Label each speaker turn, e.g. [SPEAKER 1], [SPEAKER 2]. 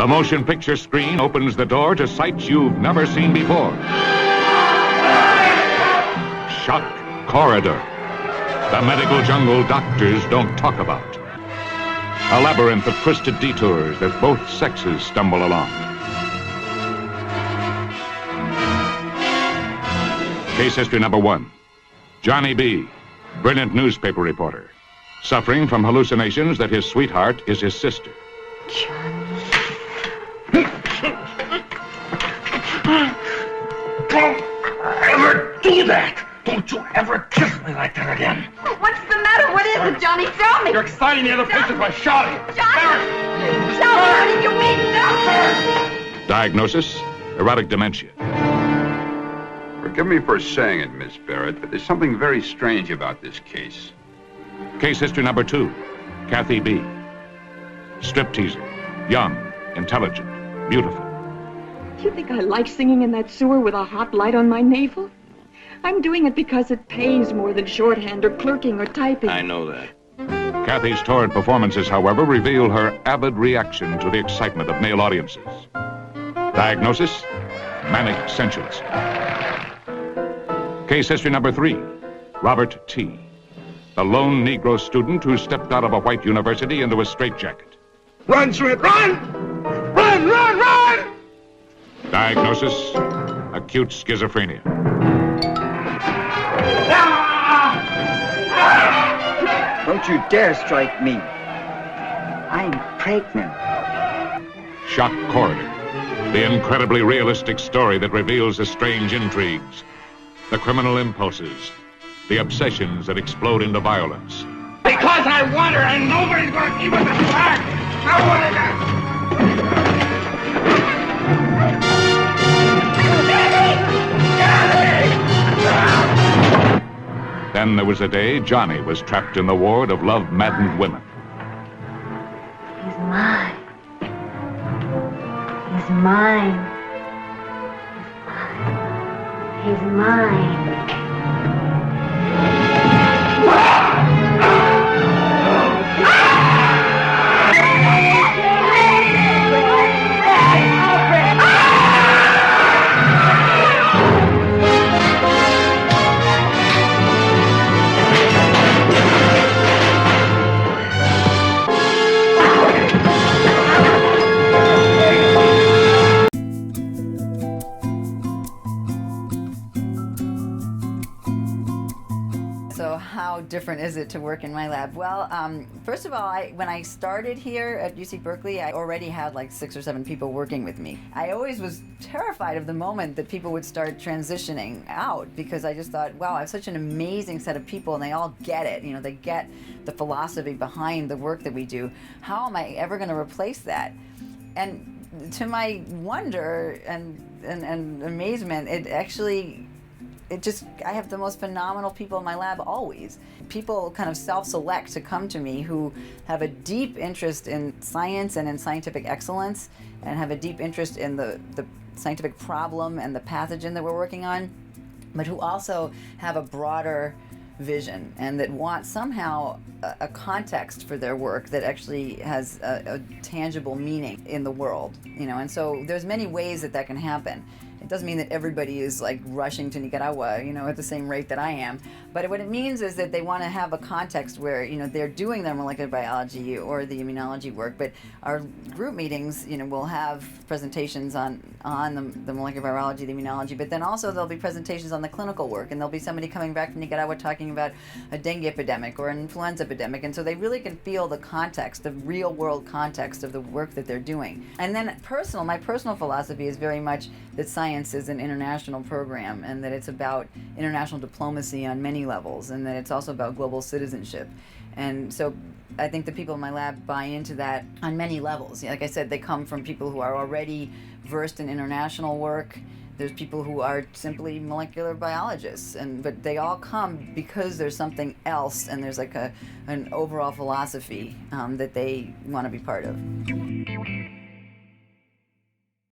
[SPEAKER 1] The motion picture screen opens the door to sights you've never seen before. Shock Corridor. The medical jungle doctors don't talk about. A labyrinth of twisted detours that both sexes stumble along. Case history number 1. Johnny B., brilliant newspaper reporter, suffering from hallucinations that his sweetheart is his sister.
[SPEAKER 2] Johnny.
[SPEAKER 3] Don't ever do that! Don't you ever kiss me like that again!
[SPEAKER 2] What's the matter? What is it, Johnny? Tell me!
[SPEAKER 3] You're exciting the other patients by shouting!
[SPEAKER 2] Johnny! Tell me, what did you mean? Tell me!
[SPEAKER 1] Diagnosis, erotic dementia.
[SPEAKER 4] Forgive me for saying it, Miss Barrett, but there's something very strange about this case.
[SPEAKER 1] Case history number 2. Kathy B. Stripteaser. Young, intelligent, beautiful.
[SPEAKER 5] You think I like singing in that sewer with a hot light on my navel? I'm doing it because it pays more than shorthand or clerking or typing.
[SPEAKER 3] I know that.
[SPEAKER 1] Kathy's torrid performances, however, reveal her avid reaction to the excitement of male audiences. Diagnosis, manic sensualist. Case history number 3. Robert T., the lone Negro student who stepped out of a white university into a straitjacket.
[SPEAKER 3] Run, Sweet, run! Run, run, run!
[SPEAKER 1] Diagnosis, acute schizophrenia.
[SPEAKER 6] Don't you dare strike me. I'm pregnant.
[SPEAKER 1] Shock Corridor, the incredibly realistic story that reveals the strange intrigues, the criminal impulses, the obsessions that explode into violence.
[SPEAKER 3] Because I want her and nobody's gonna keep us apart! I want her!
[SPEAKER 1] Then there was a day Johnny was trapped in the ward of love-maddened women.
[SPEAKER 2] He's mine. He's mine. He's mine.
[SPEAKER 7] So how different is it to work in my lab? Well, first of all, when I started here at UC Berkeley, I already had like 6 or 7 people working with me. I always was terrified of the moment that people would start transitioning out, because I just thought, wow, I have such an amazing set of people and they all get it. You know, they get the philosophy behind the work that we do. How am I ever going to replace that? And to my wonder and amazement, I have the most phenomenal people in my lab always. People kind of self-select to come to me who have a deep interest in science and in scientific excellence, and have a deep interest in the scientific problem and the pathogen that we're working on, but who also have a broader vision and that want somehow a context for their work that actually has a tangible meaning in the world, you know. And so there's many ways that can happen. It doesn't mean that everybody is like rushing to Nicaragua, you know, at the same rate that I am. But what it means is that they want to have a context where, you know, they're doing their molecular biology or the immunology work. But our group meetings, you know, will have presentations on the molecular biology, the immunology, but then also there'll be presentations on the clinical work, and there'll be somebody coming back from Nicaragua talking about a dengue epidemic or an influenza epidemic. And so they really can feel the context, the real world context of the work that they're doing. And then my personal philosophy is very much that science is an international program, and that it's about international diplomacy on many levels, and that it's also about global citizenship. And so I think the people in my lab buy into that on many levels. Like I said, they come from people who are already versed in international work. There's people who are simply molecular biologists, but they all come because there's something else, and there's like an overall philosophy that they want to be part of.